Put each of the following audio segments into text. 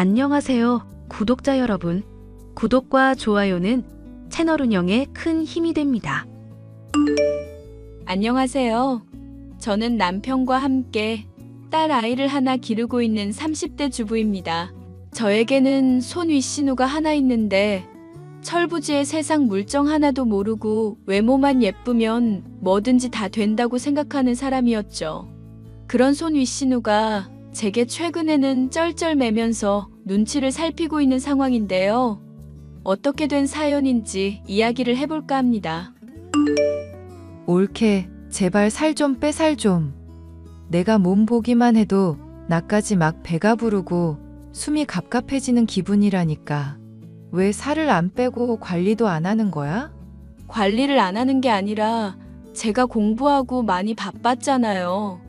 안녕하세요, 구독자 여러분. 구독과 좋아요는 채널 운영에 큰 힘이 됩니다. 안녕하세요. 저는 남편과 함께 딸 아이를 하나 기르고 있는 30대 주부입니다. 저에게는 손 윗신우가 하나 있는데 철부지의 세상 물정 하나도 모르고 외모만 예쁘면 뭐든지 다 된다고 생각하는 사람이었죠. 그런 손 윗신우가 제게 최근에는 쩔쩔매면서 눈치를 살피고 있는 상황인데요. 어떻게 된 사연인지 이야기를 해볼까 합니다. 옳게 제발 살 좀 빼 살 좀. 내가 몸 보기만 해도 나까지 막 배가 부르고 숨이 갑갑해지는 기분이라니까. 왜 살을 안 빼고 관리도 안 하는 거야? 관리를 안 하는 게 아니라 제가 공부하고 많이 바빴잖아요.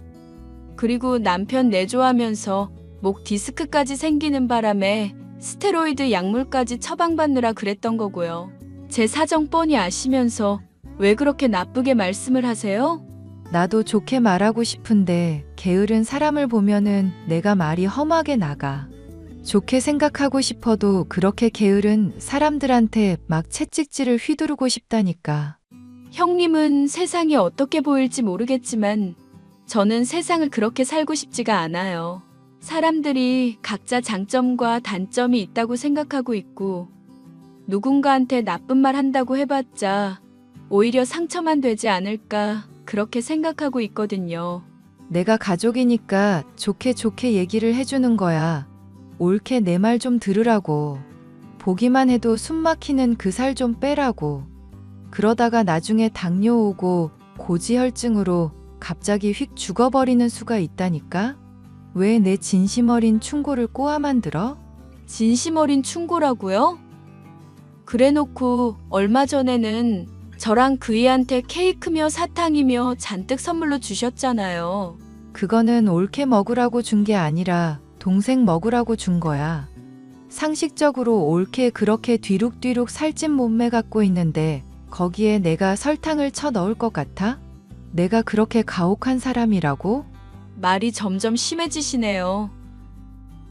그리고 남편 내조하면서 목 디스크까지 생기는 바람에 스테로이드 약물까지 처방받느라 그랬던 거고요. 제 사정 뻔히 아시면서 왜 그렇게 나쁘게 말씀을 하세요? 나도 좋게 말하고 싶은데 게으른 사람을 보면은 내가 말이 험하게 나가. 좋게 생각하고 싶어도 그렇게 게으른 사람들한테 막 채찍질을 휘두르고 싶다니까. 형님은 세상이 어떻게 보일지 모르겠지만 저는 세상을 그렇게 살고 싶지가 않아요. 사람들이 각자 장점과 단점이 있다고 생각하고 있고 누군가한테 나쁜 말 한다고 해봤자 오히려 상처만 되지 않을까 그렇게 생각하고 있거든요. 내가 가족이니까 좋게 얘기를 해주는 거야. 옳게 내 말 좀 들으라고. 보기만 해도 숨 막히는 그 살 좀 빼라고. 그러다가 나중에 당뇨 오고 고지혈증으로 갑자기 휙 죽어버리는 수가 있다니까? 왜 내 진심 어린 충고를 꼬아만 들어? 진심 어린 충고라고요? 그래놓고 얼마 전에는 저랑 그이한테 케이크며 사탕이며 잔뜩 선물로 주셨잖아요. 그거는 옳게 먹으라고 준 게 아니라 동생 먹으라고 준 거야. 상식적으로 옳게 그렇게 뒤룩뒤룩 살찐 몸매 갖고 있는데 거기에 내가 설탕을 쳐 넣을 것 같아? 내가 그렇게 가혹한 사람이라고? 말이 점점 심해지시네요.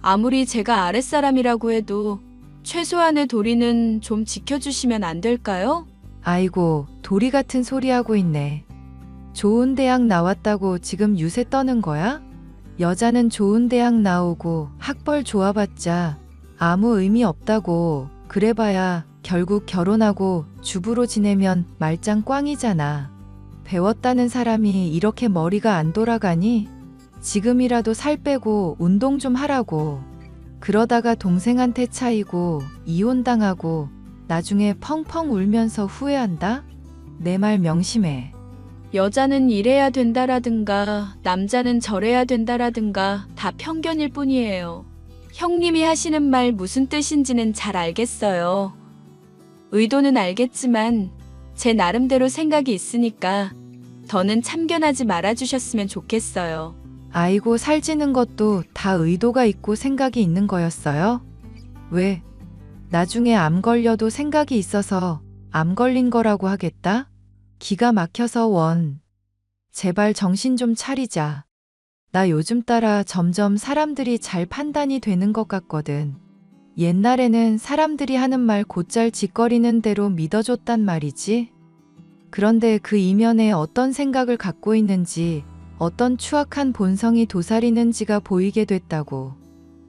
아무리 제가 아랫사람이라고 해도 최소한의 도리는 좀 지켜주시면 안 될까요? 아이고, 도리 같은 소리 하고 있네. 좋은 대학 나왔다고 지금 유세 떠는 거야? 여자는 좋은 대학 나오고 학벌 좋아봤자 아무 의미 없다고. 그래봐야 결국 결혼하고 주부로 지내면 말짱 꽝이잖아. 배웠다는 사람이 이렇게 머리가 안 돌아가니? 지금이라도 살 빼고 운동 좀 하라고. 그러다가 동생한테 차이고 이혼당하고 나중에 펑펑 울면서 후회한다? 내 말 명심해. 여자는 이래야 된다라든가 남자는 저래야 된다라든가 다 편견일 뿐이에요. 형님이 하시는 말 무슨 뜻인지는 잘 알겠어요. 의도는 알겠지만 제 나름대로 생각이 있으니까 더는 참견하지 말아주셨으면 좋겠어요. 아이고, 살찌는 것도 다 의도가 있고 생각이 있는 거였어요? 왜? 나중에 암 걸려도 생각이 있어서 암 걸린 거라고 하겠다? 기가 막혀서 원. 제발 정신 좀 차리자. 나 요즘 따라 점점 사람들이 잘 판단이 되는 것 같거든. 옛날에는 사람들이 하는 말 곧잘 짓거리는 대로 믿어줬단 말이지. 그런데 그 이면에 어떤 생각을 갖고 있는지, 어떤 추악한 본성이 도사리는지가 보이게 됐다고.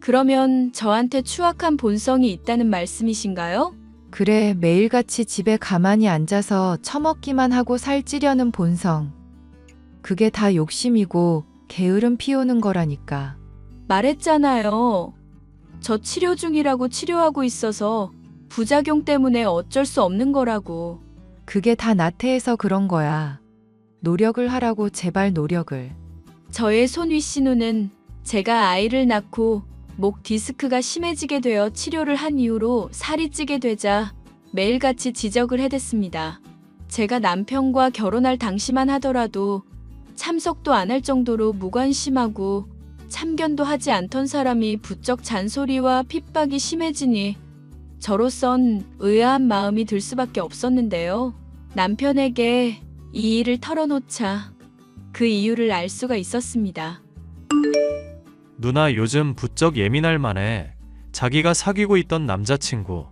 그러면 저한테 추악한 본성이 있다는 말씀이신가요? 그래, 매일같이 집에 가만히 앉아서 처먹기만 하고 살찌려는 본성. 그게 다 욕심이고 게으름 피우는 거라니까. 말했잖아요. 저 치료 중이라고 치료하고 있어서 부작용 때문에 어쩔 수 없는 거라고. 그게 다 나태해서 그런 거야. 노력을 하라고, 제발 노력을. 저의 손 윗신우는 제가 아이를 낳고 목 디스크가 심해지게 되어 치료를 한 이후로 살이 찌게 되자 매일같이 지적을 해댔습니다. 제가 남편과 결혼할 당시만 하더라도 참석도 안 할 정도로 무관심하고 참견도 하지 않던 사람이 부쩍 잔소리와 핍박이 심해지니 저로선 의아한 마음이 들 수밖에 없었는데요. 남편에게 이 일을 털어놓자 그 이유를 알 수가 있었습니다. 누나 요즘 부쩍 예민할 만해. 자기가 사귀고 있던 남자친구.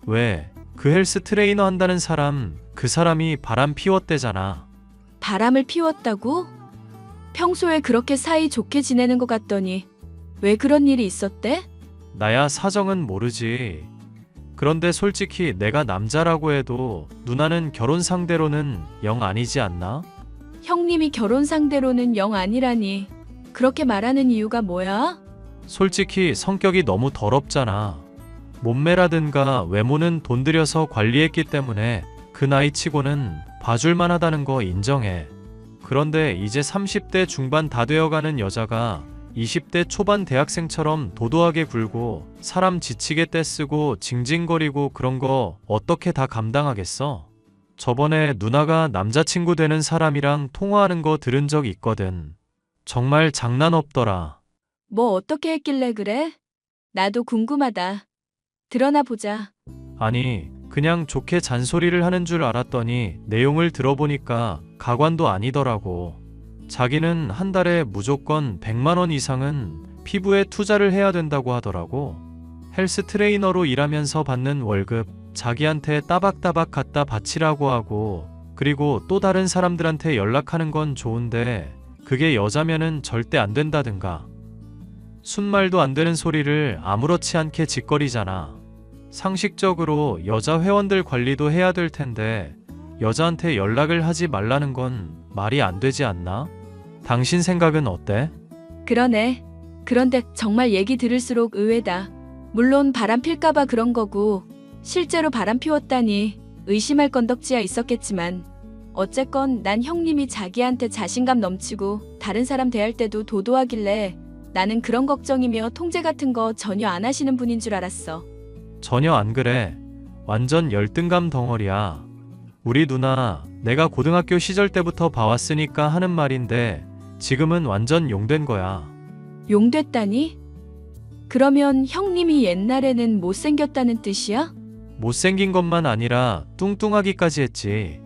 왜? 그 헬스 트레이너 한다는 사람, 그 사람이 바람 피웠대잖아. 바람을 피웠다고? 평소에 그렇게 사이 좋게 지내는 것 같더니 왜 그런 일이 있었대? 나야 사정은 모르지. 그런데 솔직히 내가 남자라고 해도 누나는 결혼 상대로는 영 아니지 않나? 형님이 결혼 상대로는 영 아니라니. 그렇게 말하는 이유가 뭐야? 솔직히 성격이 너무 더럽잖아. 몸매라든가 외모는 돈 들여서 관리했기 때문에 그 나이 치고는 봐줄만 하다는 거 인정해. 그런데 이제 30대 중반 다 되어가는 여자가 20대 초반 대학생처럼 도도하게 굴고 사람 지치게 떼쓰고 징징거리고 그런 거 어떻게 다 감당하겠어? 저번에 누나가 남자친구 되는 사람이랑 통화하는 거 들은 적 있거든. 정말 장난 없더라. 뭐 어떻게 했길래 그래? 나도 궁금하다. 드러나 보자. 아니, 그냥 좋게 잔소리를 하는 줄 알았더니 내용을 들어보니까 가관도 아니더라고. 자기는 한 달에 무조건 100만 원 이상은 피부에 투자를 해야 된다고 하더라고. 헬스 트레이너로 일하면서 받는 월급 자기한테 따박따박 갖다 바치라고 하고, 그리고 또 다른 사람들한테 연락하는 건 좋은데 그게 여자면은 절대 안 된다든가. 순말도 안 되는 소리를 아무렇지 않게 짓거리잖아. 상식적으로 여자 회원들 관리도 해야 될 텐데 여자한테 연락을 하지 말라는 건 말이 안 되지 않나? 당신 생각은 어때? 그러네. 그런데 정말 얘기 들을수록 의외다. 물론 바람 필까봐 그런 거고 실제로 바람 피웠다니 의심할 건덕지야 있었겠지만 어쨌건 난 형님이 자기한테 자신감 넘치고 다른 사람 대할 때도 도도하길래 나는 그런 걱정이며 통제 같은 거 전혀 안 하시는 분인 줄 알았어. 전혀 안 그래. 완전 열등감 덩어리야. 우리 누나, 내가 고등학교 시절 때부터 봐왔으니까 하는 말인데 지금은 완전 용된 거야. 용됐다니? 그러면 형님이 옛날에는 못생겼다는 뜻이야? 못생긴 것만 아니라 뚱뚱하기까지 했지.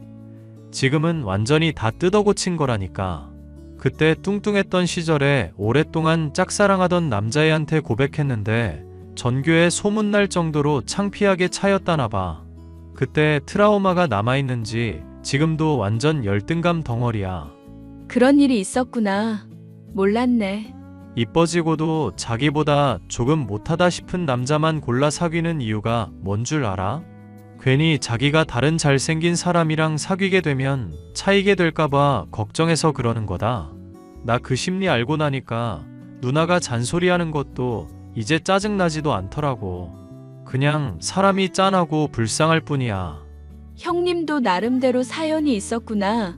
지금은 완전히 다 뜯어고친 거라니까. 그때 뚱뚱했던 시절에 오랫동안 짝사랑하던 남자애한테 고백했는데 전교에 소문날 정도로 창피하게 차였다나 봐. 그때 트라우마가 남아있는지 지금도 완전 열등감 덩어리야. 그런 일이 있었구나. 몰랐네. 이뻐지고도 자기보다 조금 못하다 싶은 남자만 골라 사귀는 이유가 뭔 줄 알아? 괜히 자기가 다른 잘생긴 사람이랑 사귀게 되면 차이게 될까봐 걱정해서 그러는 거다. 나 그 심리 알고 나니까 누나가 잔소리하는 것도 이제 짜증나지도 않더라고. 그냥 사람이 짠하고 불쌍할 뿐이야. 형님도 나름대로 사연이 있었구나.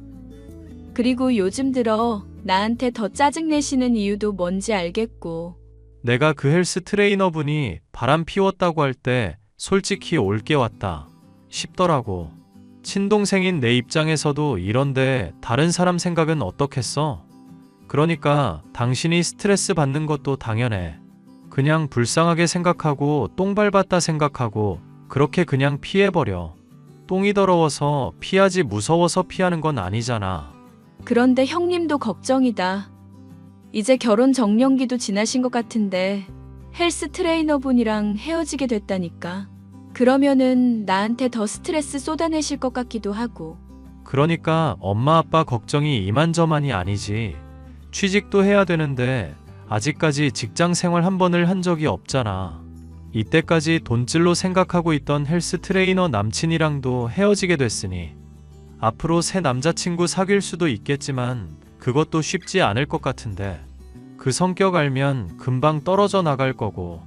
그리고 요즘 들어 나한테 더 짜증내시는 이유도 뭔지 알겠고. 내가 그 헬스 트레이너분이 바람 피웠다고 할 때 솔직히 올게 왔다 싶더라고. 친동생인 내 입장에서도 이런데 다른 사람 생각은 어떻겠어? 그러니까 당신이 스트레스 받는 것도 당연해. 그냥 불쌍하게 생각하고 똥 밟았다 생각하고 그렇게 그냥 피해버려. 똥이 더러워서 피하지 무서워서 피하는 건 아니잖아. 그런데 형님도 걱정이다. 이제 결혼 정년기도 지나신 것 같은데 헬스 트레이너분이랑 헤어지게 됐다니까. 그러면은 나한테 더 스트레스 쏟아내실 것 같기도 하고. 그러니까 엄마 아빠 걱정이 이만저만이 아니지. 취직도 해야 되는데 아직까지 직장 생활 한 번을 한 적이 없잖아. 이때까지 돈줄로 생각하고 있던 헬스 트레이너 남친이랑도 헤어지게 됐으니 앞으로 새 남자친구 사귈 수도 있겠지만 그것도 쉽지 않을 것 같은데 그 성격 알면 금방 떨어져 나갈 거고.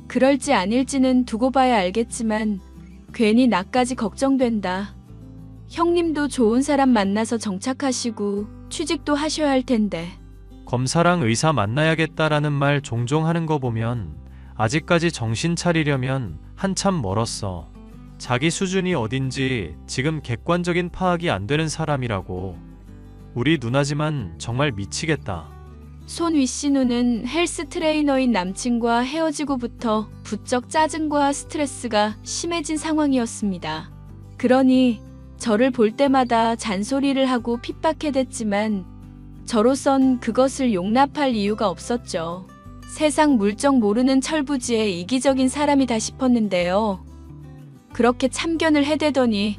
그럴지 아닐지는 두고 봐야 알겠지만 괜히 나까지 걱정된다. 형님도 좋은 사람 만나서 정착하시고 취직도 하셔야 할 텐데. 검사랑 의사 만나야겠다라는 말 종종 하는 거 보면 아직까지 정신 차리려면 한참 멀었어. 자기 수준이 어딘지 지금 객관적인 파악이 안 되는 사람이라고. 우리 누나지만 정말 미치겠다. 손 윗씨 누는 헬스 트레이너인 남친과 헤어지고부터 부쩍 짜증과 스트레스가 심해진 상황이었습니다. 그러니 저를 볼 때마다 잔소리를 하고 핍박해댔지만 저로선 그것을 용납할 이유가 없었죠. 세상 물정 모르는 철부지의 이기적인 사람이다 싶었는데요. 그렇게 참견을 해대더니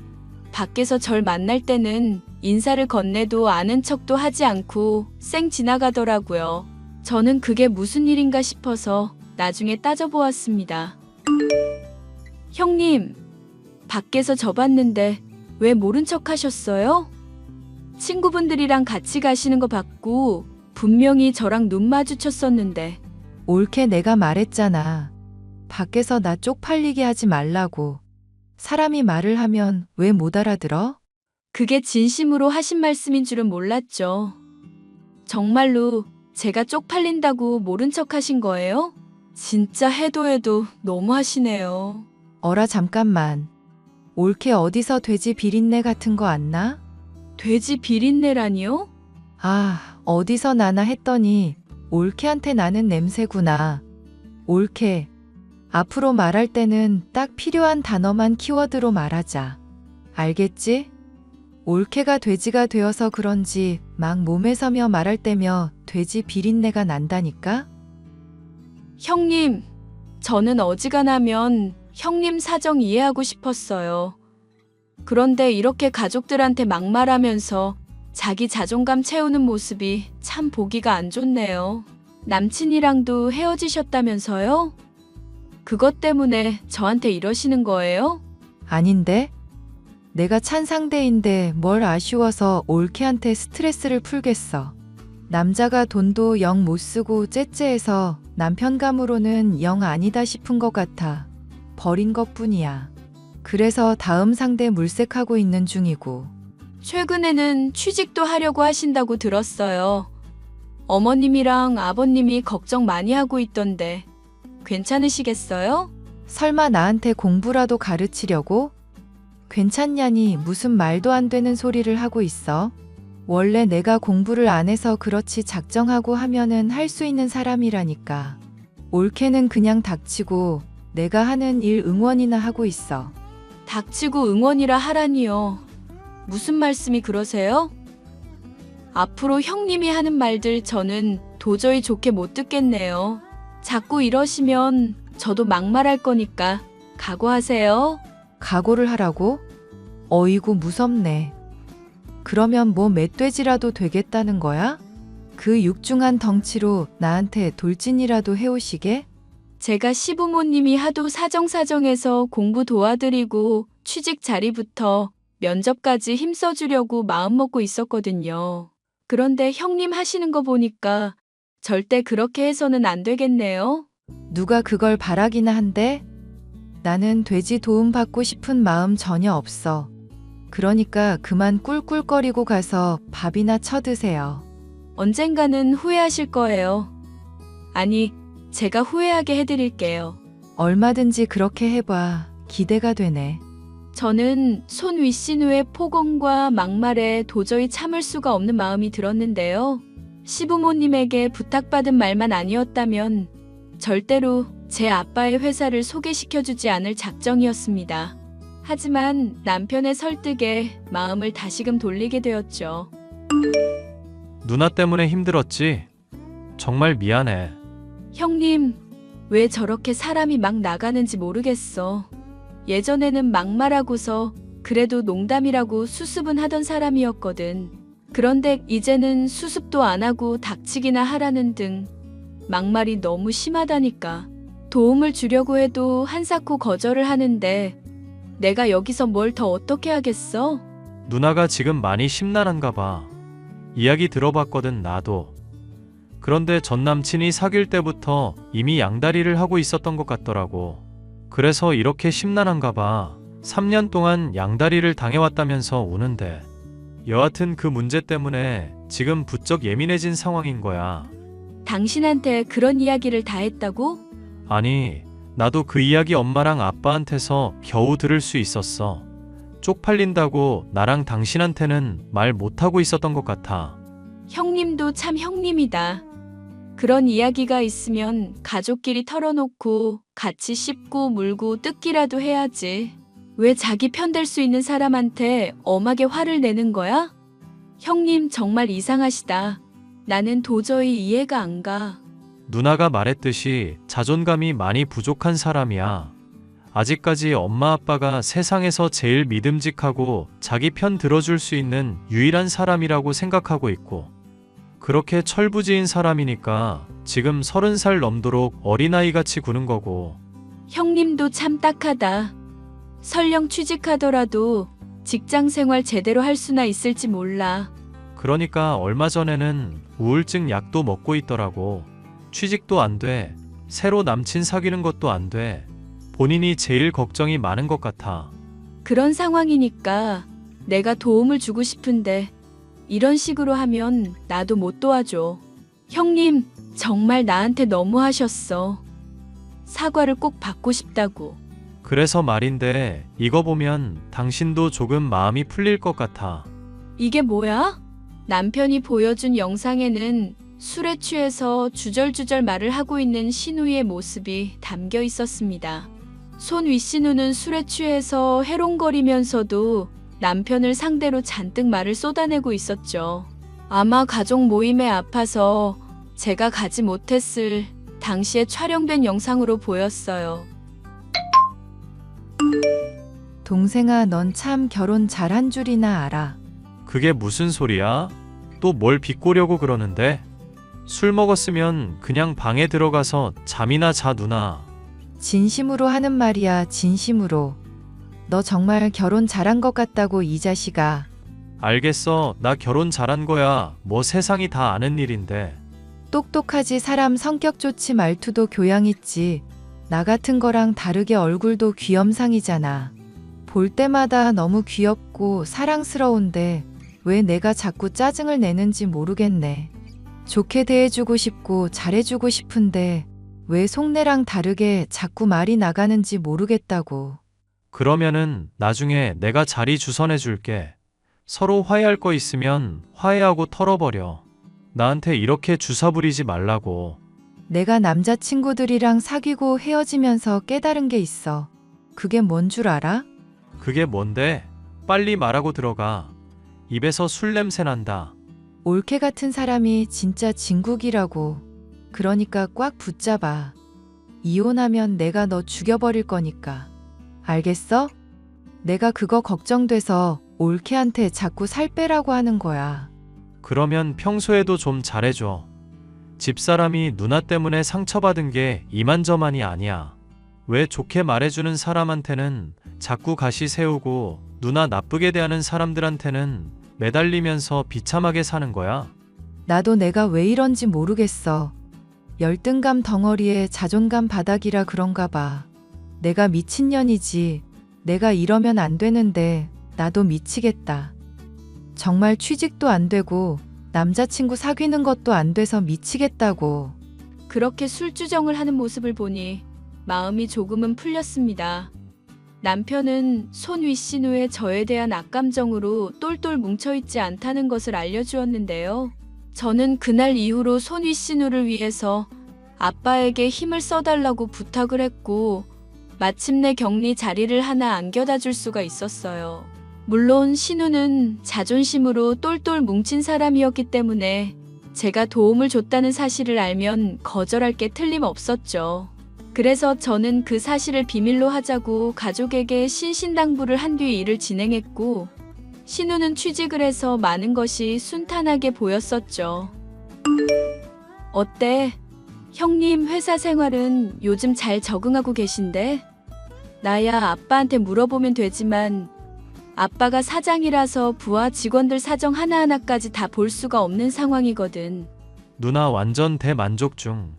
밖에서 절 만날 때는 인사를 건네도 아는 척도 하지 않고 쌩 지나가더라고요. 저는 그게 무슨 일인가 싶어서 나중에 따져보았습니다. 형님, 밖에서 저 봤는데 왜 모른 척 하셨어요? 친구분들이랑 같이 가시는 거 봤고 분명히 저랑 눈 마주쳤었는데. 옳게 내가 말했잖아. 밖에서 나 쪽팔리게 하지 말라고. 사람이 말을 하면 왜 못 알아들어? 그게 진심으로 하신 말씀인 줄은 몰랐죠. 정말로 제가 쪽팔린다고 모른 척 하신 거예요? 진짜 해도 너무 하시네요. 어라 잠깐만. 옳게 어디서 돼지 비린내 같은 거 안 나? 돼지 비린내라니요? 아, 어디서 나나 했더니 옳게한테 나는 냄새구나. 옳게. 앞으로 말할 때는 딱 필요한 단어만 키워드로 말하자. 알겠지? 옳게가 돼지가 되어서 그런지 막 몸에 서며 말할 때며 돼지 비린내가 난다니까? 형님, 저는 어지간하면 형님 사정 이해하고 싶었어요. 그런데 이렇게 가족들한테 막말하면서 자기 자존감 채우는 모습이 참 보기가 안 좋네요. 남친이랑도 헤어지셨다면서요? 그것 때문에 저한테 이러시는 거예요? 아닌데? 내가 찬 상대인데 뭘 아쉬워서 옳게한테 스트레스를 풀겠어. 남자가 돈도 영 못 쓰고 째째해서 남편감으로는 영 아니다 싶은 것 같아. 버린 것뿐이야. 그래서 다음 상대 물색하고 있는 중이고. 최근에는 취직도 하려고 하신다고 들었어요. 어머님이랑 아버님이 걱정 많이 하고 있던데 괜찮으시겠어요? 설마 나한테 공부라도 가르치려고? 괜찮냐니 무슨 말도 안 되는 소리를 하고 있어. 원래 내가 공부를 안 해서 그렇지 작정하고 하면은 할 수 있는 사람이라니까. 옳게는 그냥 닥치고 내가 하는 일 응원이나 하고 있어. 닥치고 응원이라 하라니요. 무슨 말씀이 그러세요? 앞으로 형님이 하는 말들 저는 도저히 좋게 못 듣겠네요. 자꾸 이러시면 저도 막말할 거니까 각오하세요. 각오를 하라고? 어이구 무섭네. 그러면 뭐 멧돼지라도 되겠다는 거야? 그 육중한 덩치로 나한테 돌진이라도 해오시게? 제가 시부모님이 하도 사정사정해서 공부 도와드리고 취직 자리부터 면접까지 힘써주려고 마음먹고 있었거든요. 그런데 형님 하시는 거 보니까 절대 그렇게 해서는 안 되겠네요. 누가 그걸 바라기나 한데? 나는 돼지 도움 받고 싶은 마음 전혀 없어. 그러니까 그만 꿀꿀거리고 가서 밥이나 쳐드세요. 언젠가는 후회하실 거예요. 아니, 제가 후회하게 해드릴게요. 얼마든지 그렇게 해봐. 기대가 되네. 저는 손 윗신우의 폭언과 막말에 도저히 참을 수가 없는 마음이 들었는데요. 시부모님에게 부탁받은 말만 아니었다면 절대로 제 아빠의 회사를 소개시켜주지 않을 작정이었습니다. 하지만 남편의 설득에 마음을 다시금 돌리게 되었죠. 누나 때문에 힘들었지? 정말 미안해. 형님, 왜 저렇게 사람이 막 나가는지 모르겠어. 예전에는 막말하고서 그래도 농담이라고 수습은 하던 사람이었거든. 그런데 이제는 수습도 안 하고 닥치기나 하라는 등 막말이 너무 심하다니까. 도움을 주려고 해도 한사코 거절을 하는데 내가 여기서 뭘 더 어떻게 하겠어? 누나가 지금 많이 심란한가 봐. 이야기 들어봤거든 나도. 그런데 전 남친이 사귈 때부터 이미 양다리를 하고 있었던 것 같더라고. 그래서 이렇게 심란한가 봐. 3년 동안 양다리를 당해왔다면서 우는데. 여하튼 그 문제 때문에 지금 부쩍 예민해진 상황인 거야. 당신한테 그런 이야기를 다 했다고? 아니, 나도 그 이야기 엄마랑 아빠한테서 겨우 들을 수 있었어. 쪽팔린다고 나랑 당신한테는 말 못하고 있었던 것 같아. 형님도 참 형님이다. 그런 이야기가 있으면 가족끼리 털어놓고 같이 씹고 물고 뜯기라도 해야지. 왜 자기 편들 수 있는 사람한테 엄하게 화를 내는 거야? 형님 정말 이상하시다. 나는 도저히 이해가 안 가. 누나가 말했듯이 자존감이 많이 부족한 사람이야. 아직까지 엄마 아빠가 세상에서 제일 믿음직하고 자기 편 들어줄 수 있는 유일한 사람이라고 생각하고 있고, 그렇게 철부지인 사람이니까 지금 30살 넘도록 어린아이같이 구는 거고. 형님도 참 딱하다. 설령 취직하더라도 직장 생활 제대로 할 수나 있을지 몰라. 그러니까 얼마 전에는 우울증 약도 먹고 있더라고. 취직도 안 돼. 새로 남친 사귀는 것도 안 돼. 본인이 제일 걱정이 많은 것 같아. 그런 상황이니까 내가 도움을 주고 싶은데 이런 식으로 하면 나도 못 도와줘. 형님, 정말 나한테 너무하셨어. 사과를 꼭 받고 싶다고. 그래서 말인데 이거 보면 당신도 조금 마음이 풀릴 것 같아. 이게 뭐야? 남편이 보여준 영상에는 술에 취해서 주절주절 말을 하고 있는 신우의 모습이 담겨 있었습니다. 손 윗신우는 술에 취해서 해롱거리면서도 남편을 상대로 잔뜩 말을 쏟아내고 있었죠. 아마 가족 모임에 아파서 제가 가지 못했을 당시에 촬영된 영상으로 보였어요. 동생아, 넌 참 결혼 잘한 줄이나 알아. 그게 무슨 소리야? 또 뭘 비꼬려고 그러는데? 술 먹었으면 그냥 방에 들어가서 잠이나 자, 누나. 진심으로 하는 말이야, 진심으로. 너 정말 결혼 잘한 것 같다고, 이 자식아. 알겠어. 나 결혼 잘한 거야. 뭐 세상이 다 아는 일인데. 똑똑하지, 사람 성격 좋지, 말투도 교양 있지. 나 같은 거랑 다르게 얼굴도 귀염상이잖아. 볼 때마다 너무 귀엽고 사랑스러운데 왜 내가 자꾸 짜증을 내는지 모르겠네. 좋게 대해주고 싶고 잘해주고 싶은데 왜 속내랑 다르게 자꾸 말이 나가는지 모르겠다고. 그러면은 나중에 내가 자리 주선해 줄게. 서로 화해할 거 있으면 화해하고 털어버려. 나한테 이렇게 주사 부리지 말라고. 내가 남자친구들이랑 사귀고 헤어지면서 깨달은 게 있어. 그게 뭔 줄 알아? 그게 뭔데? 빨리 말하고 들어가. 입에서 술 냄새 난다. 올케 같은 사람이 진짜 진국이라고. 그러니까 꽉 붙잡아. 이혼하면 내가 너 죽여버릴 거니까. 알겠어? 내가 그거 걱정돼서 올케한테 자꾸 살 빼라고 하는 거야. 그러면 평소에도 좀 잘해줘. 집사람이 누나 때문에 상처받은 게 이만저만이 아니야. 왜 좋게 말해주는 사람한테는 자꾸 가시 세우고 누나 나쁘게 대하는 사람들한테는 매달리면서 비참하게 사는 거야? 나도 내가 왜 이런지 모르겠어. 열등감 덩어리에 자존감 바닥이라 그런가 봐. 내가 미친년이지. 내가 이러면 안 되는데 나도 미치겠다. 정말 취직도 안 되고 남자친구 사귀는 것도 안 돼서 미치겠다고. 그렇게 술주정을 하는 모습을 보니 마음이 조금은 풀렸습니다. 남편은 손 윗신우의 저에 대한 악감정으로 똘똘 뭉쳐있지 않다는 것을 알려주었는데요. 저는 그날 이후로 손 윗신우를 위해서 아빠에게 힘을 써달라고 부탁을 했고 마침내 격리 자리를 하나 안겨다 줄 수가 있었어요. 물론 신우는 자존심으로 똘똘 뭉친 사람이었기 때문에 제가 도움을 줬다는 사실을 알면 거절할 게 틀림없었죠. 그래서 저는 그 사실을 비밀로 하자고 가족에게 신신당부를 한 뒤 일을 진행했고 신우는 취직을 해서 많은 것이 순탄하게 보였었죠. 어때? 형님 회사 생활은 요즘 잘 적응하고 계신데? 나야 아빠한테 물어보면 되지만 아빠가 사장이라서 부하 직원들 사정 하나하나까지 다 볼 수가 없는 상황이거든. 누나 완전 대만족 중.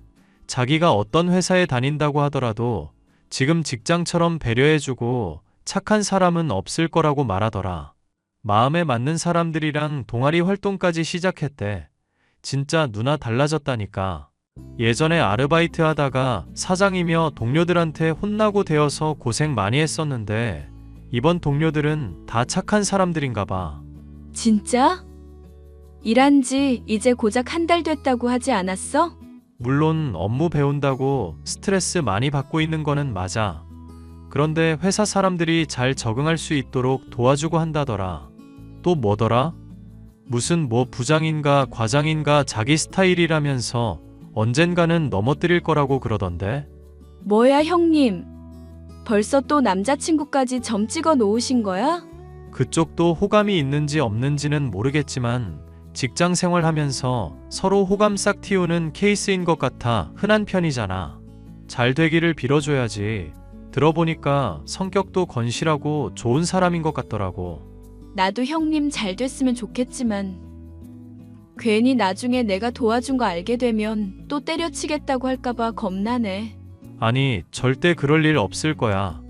자기가 어떤 회사에 다닌다고 하더라도 지금 직장처럼 배려해주고 착한 사람은 없을 거라고 말하더라. 마음에 맞는 사람들이랑 동아리 활동까지 시작했대. 진짜 누나 달라졌다니까. 예전에 아르바이트 하다가 사장이며 동료들한테 혼나고 대어서 고생 많이 했었는데 이번 동료들은 다 착한 사람들인가 봐. 진짜? 일한 지 이제 고작 한 달 됐다고 하지 않았어? 물론 업무 배운다고 스트레스 많이 받고 있는 거는 맞아. 그런데 회사 사람들이 잘 적응할 수 있도록 도와주고 한다더라. 또 뭐더라? 무슨 뭐 부장인가 과장인가 자기 스타일이라면서 언젠가는 넘어뜨릴 거라고 그러던데. 뭐야, 형님? 벌써 또 남자친구까지 점 찍어 놓으신 거야? 그쪽도 호감이 있는지 없는지는 모르겠지만 직장 생활하면서 서로 호감 싹 틔우는 케이스인 것 같아 흔한 편이잖아. 잘 되기를 빌어줘야지. 들어보니까 성격도 건실하고 좋은 사람인 것 같더라고. 나도 형님 잘 됐으면 좋겠지만 괜히 나중에 내가 도와준 거 알게 되면 또 때려치겠다고 할까봐 겁나네. 아니, 절대 그럴 일 없을 거야.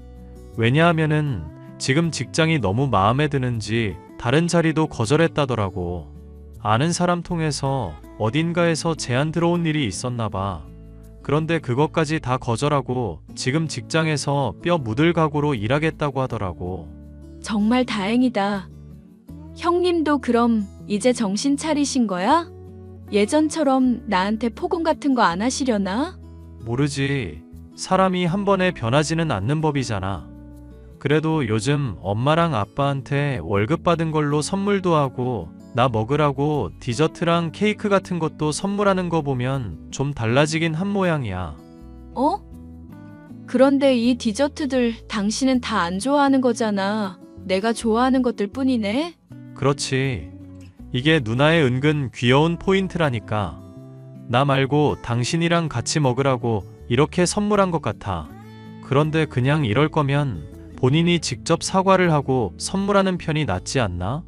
왜냐하면은 지금 직장이 너무 마음에 드는지 다른 자리도 거절했다더라고. 아는 사람 통해서 어딘가에서 제안 들어온 일이 있었나 봐. 그런데 그것까지 다 거절하고 지금 직장에서 뼈 묻을 각오로 일하겠다고 하더라고. 정말 다행이다. 형님도 그럼 이제 정신 차리신 거야? 예전처럼 나한테 포금 같은 거 안 하시려나? 모르지. 사람이 한 번에 변하지는 않는 법이잖아. 그래도 요즘 엄마랑 아빠한테 월급 받은 걸로 선물도 하고 나 먹으라고 디저트랑 케이크 같은 것도 선물하는 거 보면 좀 달라지긴 한 모양이야. 어? 그런데 이 디저트들 당신은 다 안 좋아하는 거잖아. 내가 좋아하는 것들 뿐이네. 그렇지. 이게 누나의 은근 귀여운 포인트라니까. 나 말고 당신이랑 같이 먹으라고 이렇게 선물한 것 같아. 그런데 그냥 이럴 거면 본인이 직접 사과를 하고 선물하는 편이 낫지 않나?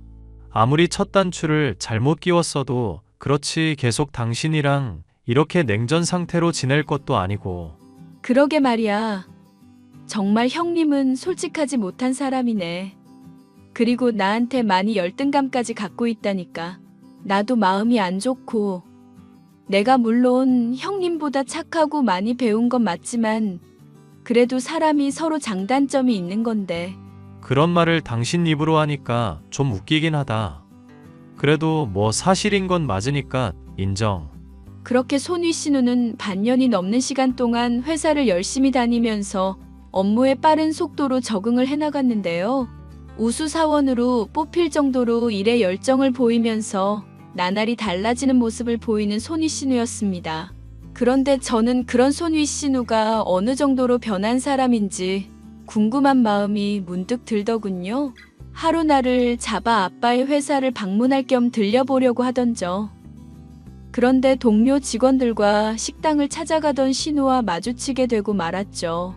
아무리 첫 단추를 잘못 끼웠어도 그렇지 계속 당신이랑 이렇게 냉전 상태로 지낼 것도 아니고. 그러게 말이야. 정말 형님은 솔직하지 못한 사람이네. 그리고 나한테 많이 열등감까지 갖고 있다니까. 나도 마음이 안 좋고. 내가 물론 형님보다 착하고 많이 배운 건 맞지만 그래도 사람이 서로 장단점이 있는 건데. 그런 말을 당신 입으로 하니까 좀 웃기긴 하다. 그래도 뭐 사실인 건 맞으니까 인정. 그렇게 손위 씨누는 반년이 넘는 시간 동안 회사를 열심히 다니면서 업무에 빠른 속도로 적응을 해나갔는데요. 우수 사원으로 뽑힐 정도로 일에 열정을 보이면서 나날이 달라지는 모습을 보이는 손위 씨누였습니다. 그런데 저는 그런 손위 씨누가 어느 정도로 변한 사람인지 궁금한 마음이 문득 들더군요. 하루 나를 잡아 아빠의 회사를 방문할 겸 들려보려고 하던저. 그런데 동료 직원들과 식당을 찾아가던 신우와 마주치게 되고 말았죠.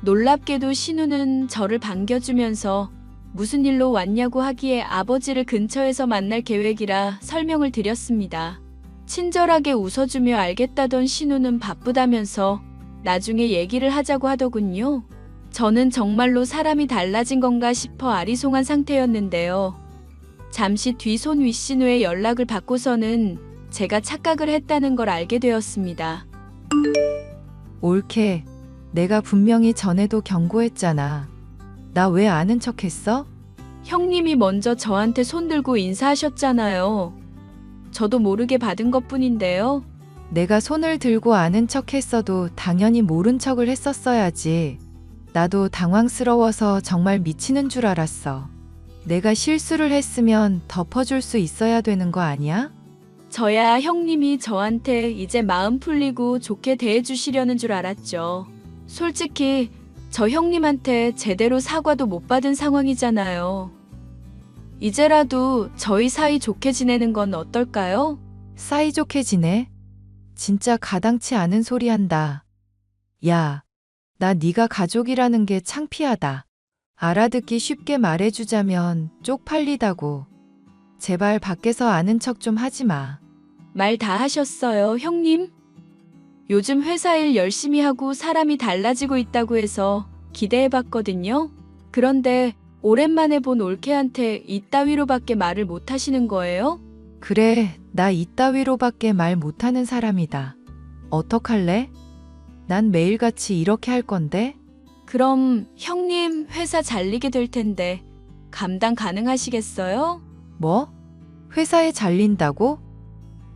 놀랍게도 신우는 저를 반겨주면서 무슨 일로 왔냐고 하기에 아버지를 근처에서 만날 계획이라 설명을 드렸습니다. 친절하게 웃어주며 알겠다던 신우는 바쁘다면서 나중에 얘기를 하자고 하더군요. 저는 정말로 사람이 달라진 건가 싶어 아리송한 상태였는데요. 잠시 뒤 손위 신우의 연락을 받고서는 제가 착각을 했다는 걸 알게 되었습니다. 옳게. 내가 분명히 전에도 경고했잖아. 나 왜 아는 척 했어? 형님이 먼저 저한테 손들고 인사하셨잖아요. 저도 모르게 받은 것뿐인데요. 내가 손을 들고 아는 척 했어도 당연히 모른 척을 했었어야지. 나도 당황스러워서 정말 미치는 줄 알았어. 내가 실수를 했으면 덮어줄 수 있어야 되는 거 아니야? 저야 형님이 저한테 이제 마음 풀리고 좋게 대해주시려는 줄 알았죠. 솔직히 저 형님한테 제대로 사과도 못 받은 상황이잖아요. 이제라도 저희 사이 좋게 지내는 건 어떨까요? 사이좋게 지내? 진짜 가당치 않은 소리 한다. 야, 나 네가 가족이라는 게 창피하다. 알아듣기 쉽게 말해주자면 쪽팔리다고. 제발 밖에서 아는 척 좀 하지 마. 말 다 하셨어요, 형님? 요즘 회사 일 열심히 하고 사람이 달라지고 있다고 해서 기대해봤거든요. 그런데 오랜만에 본 올케한테 이따위로밖에 말을 못 하시는 거예요? 그래, 나 이따위로밖에 말 못하는 사람이다. 어떡할래? 난 매일같이 이렇게 할 건데? 그럼 형님 회사 잘리게 될 텐데 감당 가능하시겠어요? 뭐? 회사에 잘린다고?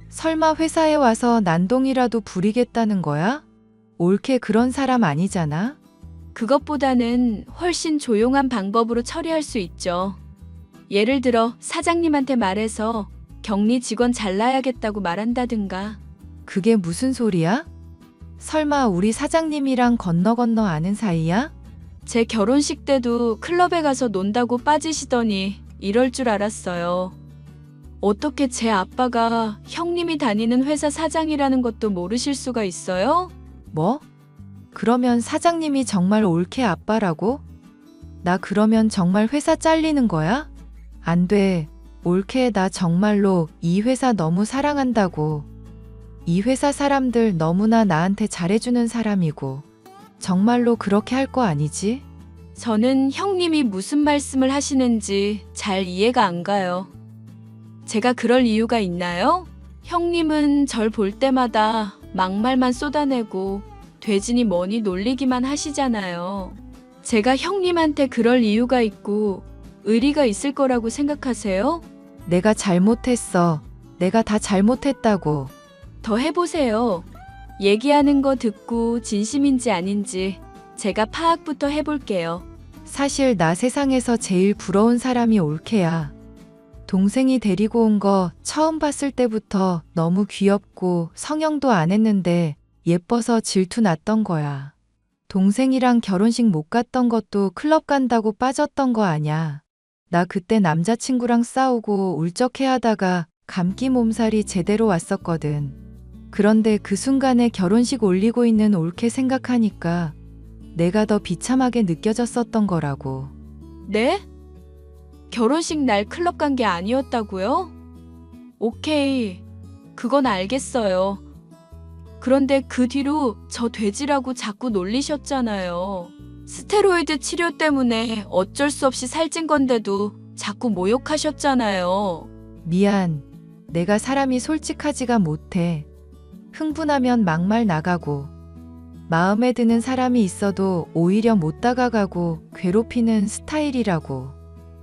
설마 회사에 와서 난동이라도 부리겠다는 거야? 옳게 그런 사람 아니잖아? 그것보다는 훨씬 조용한 방법으로 처리할 수 있죠. 예를 들어 사장님한테 말해서 격리 직원 잘라야겠다고 말한다든가. 그게 무슨 소리야? 설마 우리 사장님이랑 건너 아는 사이야? 제 결혼식 때도 클럽에 가서 논다고 빠지시더니 이럴 줄 알았어요. 어떻게 제 아빠가 형님이 다니는 회사 사장이라는 것도 모르실 수가 있어요? 뭐? 그러면 사장님이 정말 올케 아빠라고? 나 그러면 정말 회사 잘리는 거야? 안 돼. 올케, 나 정말로 이 회사 너무 사랑한다고. 이 회사 사람들 너무나 나한테 잘해주는 사람이고. 정말로 그렇게 할 거 아니지? 저는 형님이 무슨 말씀을 하시는지 잘 이해가 안 가요. 제가 그럴 이유가 있나요? 형님은 절 볼 때마다 막말만 쏟아내고 돼지니 뭐니 놀리기만 하시잖아요. 제가 형님한테 그럴 이유가 있고 의리가 있을 거라고 생각하세요? 내가 잘못했어. 내가 다 잘못했다고. 더 해보세요. 얘기하는 거 듣고 진심인지 아닌지 제가 파악부터 해볼게요. 사실 나 세상에서 제일 부러운 사람이 올케야. 동생이 데리고 온 거 처음 봤을 때부터 너무 귀엽고 성형도 안 했는데 예뻐서 질투 났던 거야. 동생이랑 결혼식 못 갔던 것도 클럽 간다고 빠졌던 거 아냐. 나 그때 남자친구랑 싸우고 울적해하다가 감기 몸살이 제대로 왔었거든. 그런데 그 순간에 결혼식 올리고 있는 올케 생각하니까 내가 더 비참하게 느껴졌었던 거라고. 네? 결혼식 날 클럽 간 게 아니었다고요? 오케이. 그건 알겠어요. 그런데 그 뒤로 저 돼지라고 자꾸 놀리셨잖아요. 스테로이드 치료 때문에 어쩔 수 없이 살찐 건데도 자꾸 모욕하셨잖아요. 미안. 내가 사람이 솔직하지가 못해. 흥분하면 막말 나가고 마음에 드는 사람이 있어도 오히려 못 다가가고 괴롭히는 스타일이라고.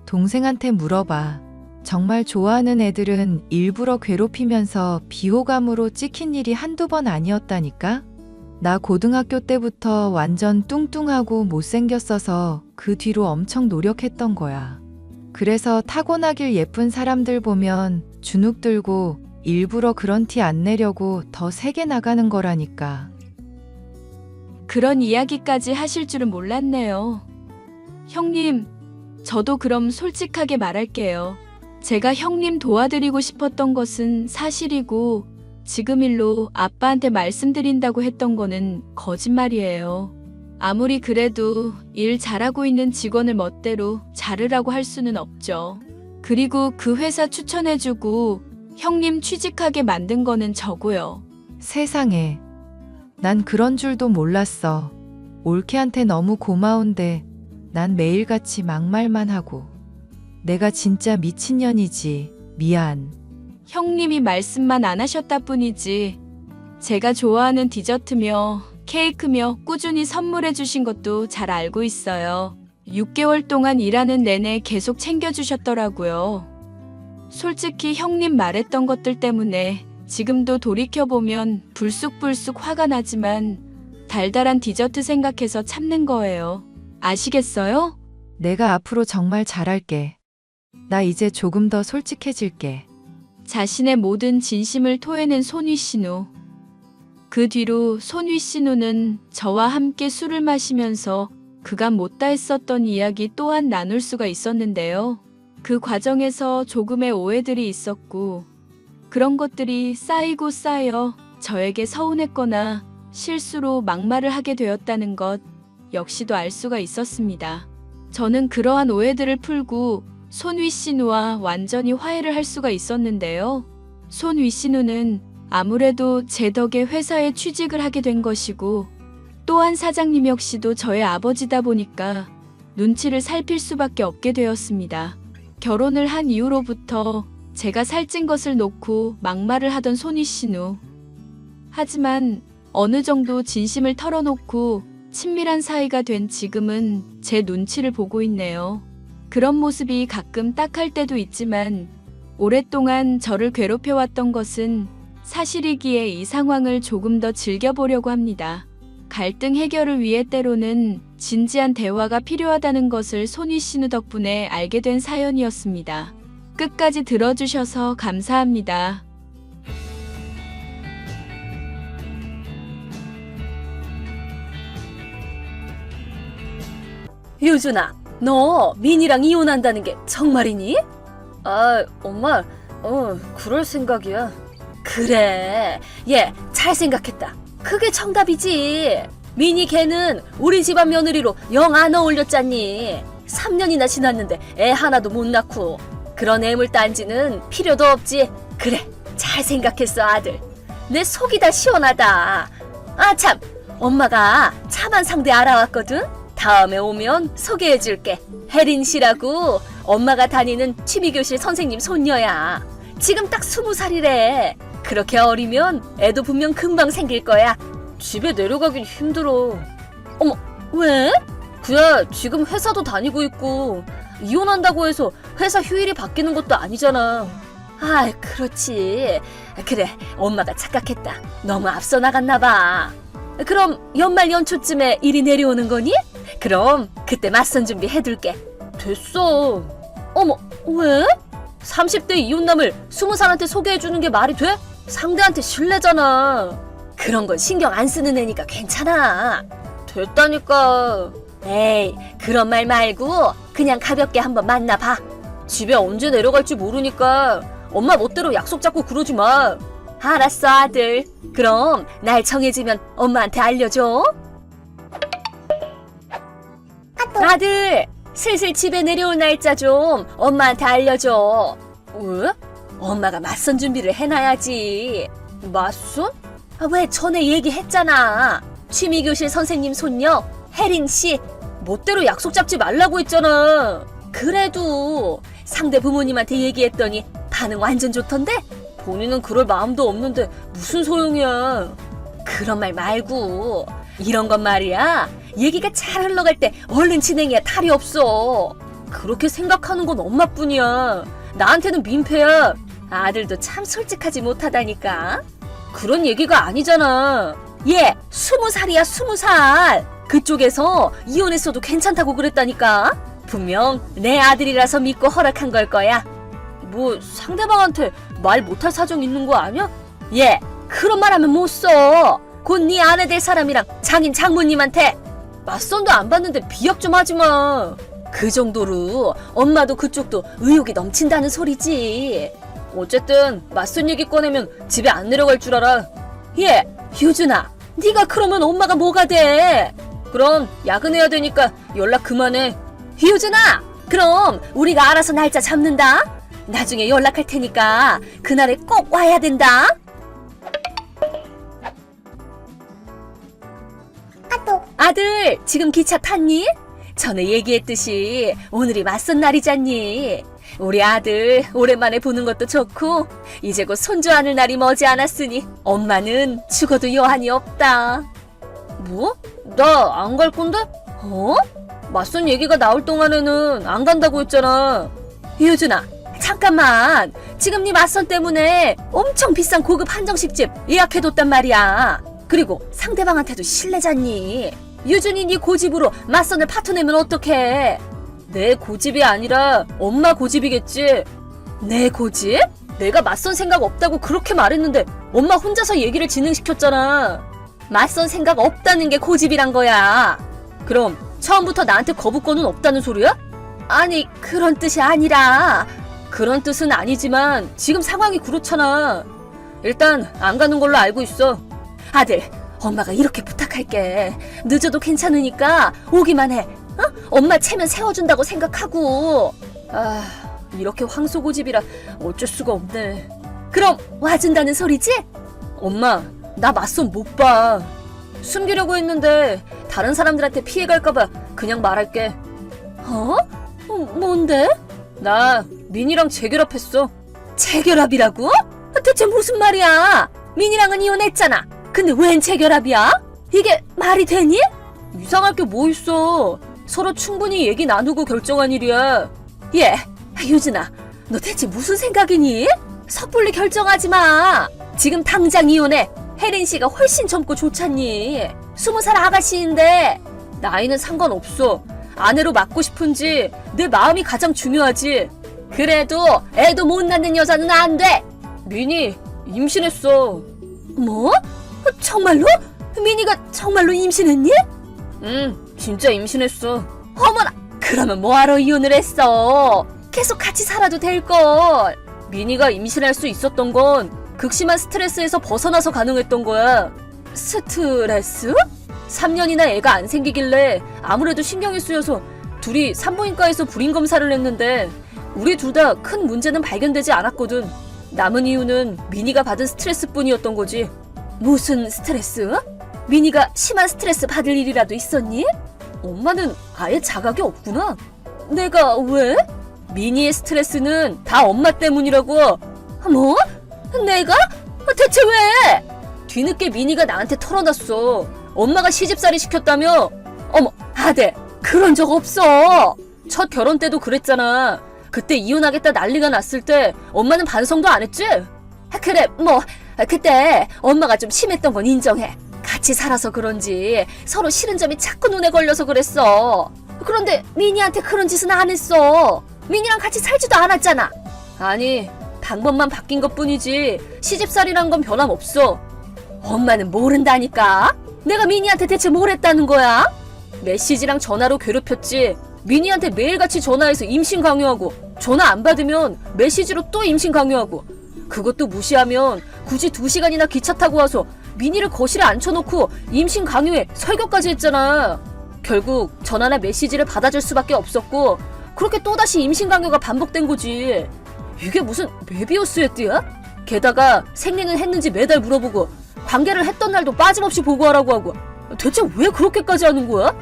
동생한테 물어봐. 정말 좋아하는 애들은 일부러 괴롭히면서 비호감으로 찍힌 일이 한두 번 아니었다니까? 나 고등학교 때부터 완전 뚱뚱하고 못생겼어서 그 뒤로 엄청 노력했던 거야. 그래서 타고나길 예쁜 사람들 보면 주눅 들고 일부러 그런 티 안 내려고 더 세게 나가는 거라니까. 그런 이야기까지 하실 줄은 몰랐네요. 형님, 저도 그럼 솔직하게 말할게요. 제가 형님 도와드리고 싶었던 것은 사실이고 지금 일로 아빠한테 말씀드린다고 했던 거는 거짓말이에요. 아무리 그래도 일 잘하고 있는 직원을 멋대로 자르라고 할 수는 없죠. 그리고 그 회사 추천해주고 형님 취직하게 만든 거는 저고요. 세상에. 난 그런 줄도 몰랐어. 올케한테 너무 고마운데 난 매일같이 막말만 하고. 내가 진짜 미친년이지. 미안. 형님이 말씀만 안 하셨다 뿐이지 제가 좋아하는 디저트며 케이크며 꾸준히 선물해 주신 것도 잘 알고 있어요. 6개월 동안 일하는 내내 계속 챙겨주셨더라고요. 솔직히 형님 말했던 것들 때문에 지금도 돌이켜보면 불쑥불쑥 화가 나지만 달달한 디저트 생각해서 참는 거예요. 아시겠어요? 내가 앞으로 정말 잘할게. 나 이제 조금 더 솔직해질게. 자신의 모든 진심을 토해낸 손위신우. 그 뒤로 손위신우는 저와 함께 술을 마시면서 그간 못다 했었던 이야기 또한 나눌 수가 있었는데요. 그 과정에서 조금의 오해들이 있었고 그런 것들이 쌓이고 쌓여 저에게 서운했거나 실수로 막말을 하게 되었다는 것 역시도 알 수가 있었습니다. 저는 그러한 오해들을 풀고 손위신우와 완전히 화해를 할 수가 있었는데요. 손위신우는 아무래도 제 덕에 회사에 취직을 하게 된 것이고 또한 사장님 역시도 저의 아버지다 보니까 눈치를 살필 수밖에 없게 되었습니다. 결혼을 한 이후로부터 제가 살찐 것을 놓고 막말을 하던 손위신우. 하지만 어느 정도 진심을 털어놓고 친밀한 사이가 된 지금은 제 눈치를 보고 있네요. 그런 모습이 가끔 딱할 때도 있지만 오랫동안 저를 괴롭혀왔던 것은 사실이기에 이 상황을 조금 더 즐겨보려고 합니다. 갈등 해결을 위해 때로는 진지한 대화가 필요하다는 것을 손위신우 덕분에 알게 된 사연이었습니다. 끝까지 들어주셔서 감사합니다. 효준아, 너 민이랑 이혼한다는 게 정말이니? 아, 엄마, 그럴 생각이야. 그래, 얘 잘 생각했다. 그게 정답이지. 민이 걔는 우리 집안 며느리로 영 안 어울렸잖니. 3년이나 지났는데 애 하나도 못 낳고. 그런 애물단지는 필요도 없지. 그래, 잘 생각했어, 아들. 내 속이 다 시원하다. 아, 참, 엄마가 참한 상대 알아왔거든? 다음에 오면 소개해줄게. 혜린 씨라고 엄마가 다니는 취미교실 선생님 손녀야. 지금 딱 20살이래. 그렇게 어리면 애도 분명 금방 생길 거야. 집에 내려가긴 힘들어. 어머, 왜? 그야 지금 회사도 다니고 있고 이혼한다고 해서 회사 휴일이 바뀌는 것도 아니잖아. 아, 그렇지. 그래, 엄마가 착각했다. 너무 앞서 나갔나 봐. 그럼 연말 연초쯤에 일이 내려오는 거니? 그럼 그때 맞선 준비 해둘게. 됐어. 어머, 왜? 30대 이혼남을 20살한테 소개해주는 게 말이 돼? 상대한테 실례잖아. 그런 건 신경 안 쓰는 애니까 괜찮아. 됐다니까. 에이, 그런 말 말고 그냥 가볍게 한번 만나봐. 집에 언제 내려갈지 모르니까 엄마 멋대로 약속 잡고 그러지 마. 알았어, 아들. 그럼 날 정해지면 엄마한테 알려줘. 아들, 슬슬 집에 내려올 날짜 좀 엄마한테 알려줘. 왜? 엄마가 맞선 준비를 해놔야지. 맞선? 아, 왜 전에 얘기했잖아. 취미교실 선생님 손녀 혜린 씨 멋대로 약속 잡지 말라고 했잖아. 그래도 상대 부모님한테 얘기했더니 반응 완전 좋던데? 본인은 그럴 마음도 없는데 무슨 소용이야. 그런 말 말고 이런 건 말이야, 얘기가 잘 흘러갈 때 얼른 진행해야 탈이 없어. 그렇게 생각하는 건 엄마뿐이야. 나한테는 민폐야. 아들도 참 솔직하지 못하다니까. 그런 얘기가 아니잖아. 얘 20살이야, 20살. 그쪽에서 이혼했어도 괜찮다고 그랬다니까. 분명 내 아들이라서 믿고 허락한 걸 거야. 뭐 상대방한테 말 못할 사정 있는 거 아니야? 얘 그런 말 하면 못 써. 곧 네 아내 될 사람이랑 장인 장모님한테. 맞선도 안 봤는데 비약 좀 하지 마. 그 정도로 엄마도 그쪽도 의욕이 넘친다는 소리지. 어쨌든 맞선 얘기 꺼내면 집에 안 내려갈 줄 알아. 얘 효준아, 네가 그러면 엄마가 뭐가 돼? 그럼 야근해야 되니까 연락 그만해. 효준아, 그럼 우리가 알아서 날짜 잡는다. 나중에 연락할 테니까 그날에 꼭 와야 된다. 아들, 지금 기차 탔니? 전에 얘기했듯이 오늘이 맞선 날이잖니. 우리 아들 오랜만에 보는 것도 좋고 이제 곧 손주하는 날이 머지않았으니 엄마는 죽어도 여한이 없다. 뭐? 나 안 갈 건데? 맞선 얘기가 나올 동안에는 안 간다고 했잖아. 효준아, 잠깐만. 지금 네 맞선 때문에 엄청 비싼 고급 한정식집 예약해뒀단 말이야. 그리고 상대방한테도 실례잖니. 유준이 네 고집으로 맞선을 파토내면 어떡해. 내 고집이 아니라 엄마 고집이겠지. 내 고집? 내가 맞선 생각 없다고 그렇게 말했는데 엄마 혼자서 얘기를 진행시켰잖아. 맞선 생각 없다는 게 고집이란 거야. 그럼 처음부터 나한테 거부권은 없다는 소리야? 아니, 그런 뜻이 아니라. 그런 뜻은 아니지만 지금 상황이 그렇잖아. 일단 안 가는 걸로 알고 있어. 아들, 엄마가 이렇게 부탁할게. 늦어도 괜찮으니까 오기만 해. 엄마 체면 세워준다고 생각하고. 아, 이렇게 황소고집이라 어쩔 수가 없네. 그럼 와준다는 소리지? 엄마, 나 맞선 못 봐. 숨기려고 했는데 다른 사람들한테 피해갈까봐 그냥 말할게. 뭔데? 나 민이랑 재결합했어. 재결합이라고? 대체 무슨 말이야? 민이랑은 이혼했잖아. 근데 웬 재결합이야? 이게 말이 되니? 이상할 게 뭐 있어. 서로 충분히 얘기 나누고 결정한 일이야. 예, 효준아, 너 대체 무슨 생각이니? 섣불리 결정하지 마. 지금 당장 이혼해. 혜린 씨가 훨씬 젊고 좋잖니. 20살 아가씨인데. 나이는 상관없어. 아내로 맡고 싶은지 내 마음이 가장 중요하지. 그래도 애도 못 낳는 여자는 안 돼. 민이 임신했어. 뭐? 정말로? 민이가 정말로 임신했니? 응, 진짜 임신했어. 어머나, 그러면 뭐하러 이혼을 했어? 계속 같이 살아도 될걸. 민희가 임신할 수 있었던 건 극심한 스트레스에서 벗어나서 가능했던 거야. 스트레스? 3년이나 애가 안 생기길래 아무래도 신경이 쓰여서 둘이 산부인과에서 불임 검사를 했는데 우리 둘 다 큰 문제는 발견되지 않았거든. 남은 이유는 민희가 받은 스트레스뿐이었던 거지. 무슨 스트레스? 민희가 심한 스트레스 받을 일이라도 있었니? 엄마는 아예 자각이 없구나. 내가 왜? 민희의 스트레스는 다 엄마 때문이라고. 뭐? 내가? 대체 왜? 뒤늦게 민희가 나한테 털어놨어. 엄마가 시집살이 시켰다며? 어머, 아들, 그런 적 없어. 첫 결혼 때도 그랬잖아. 그때 이혼하겠다 난리가 났을 때 엄마는 반성도 안 했지? 그래, 뭐 그때 엄마가 좀 심했던 건 인정해. 같이 살아서 그런지 서로 싫은 점이 자꾸 눈에 걸려서 그랬어. 그런데 민희한테 그런 짓은 안 했어. 민희랑 같이 살지도 않았잖아. 아니, 방법만 바뀐 것뿐이지 시집살이란 건 변함없어. 엄마는 모른다니까. 내가 민희한테 대체 뭘 했다는 거야? 메시지랑 전화로 괴롭혔지. 민희한테 매일같이 전화해서 임신 강요하고, 전화 안 받으면 메시지로 또 임신 강요하고, 그것도 무시하면 굳이 2시간이나 기차 타고 와서 민희를 거실에 앉혀놓고 임신 강요해 설교까지 했잖아. 결국 전화나 메시지를 받아줄 수밖에 없었고, 그렇게 또다시 임신 강요가 반복된 거지. 이게 무슨 메비우스의 띠야? 게다가 생리는 했는지 매달 물어보고, 관계를 했던 날도 빠짐없이 보고하라고 하고. 대체 왜 그렇게까지 하는 거야?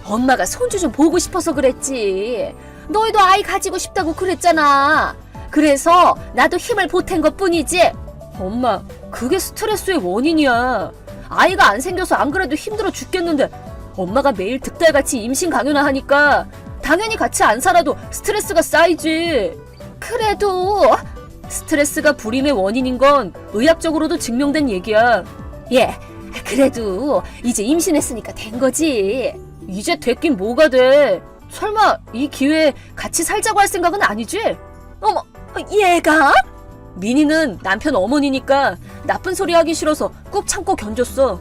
엄마가 손주 좀 보고 싶어서 그랬지. 너희도 아이 가지고 싶다고 그랬잖아. 그래서 나도 힘을 보탠 것뿐이지. 엄마, 그게 스트레스의 원인이야. 아이가 안 생겨서 안 그래도 힘들어 죽겠는데 엄마가 매일 득달같이 임신 강요나 하니까 당연히 같이 안 살아도 스트레스가 쌓이지. 그래도 스트레스가 불임의 원인인 건 의학적으로도 증명된 얘기야. 예, 그래도 이제 임신했으니까 된 거지. 이제 됐긴 뭐가 돼. 설마 이 기회에 같이 살자고 할 생각은 아니지? 어머, 얘가? 민희는 남편 어머니니까 나쁜 소리 하기 싫어서 꾹 참고 견뎠어.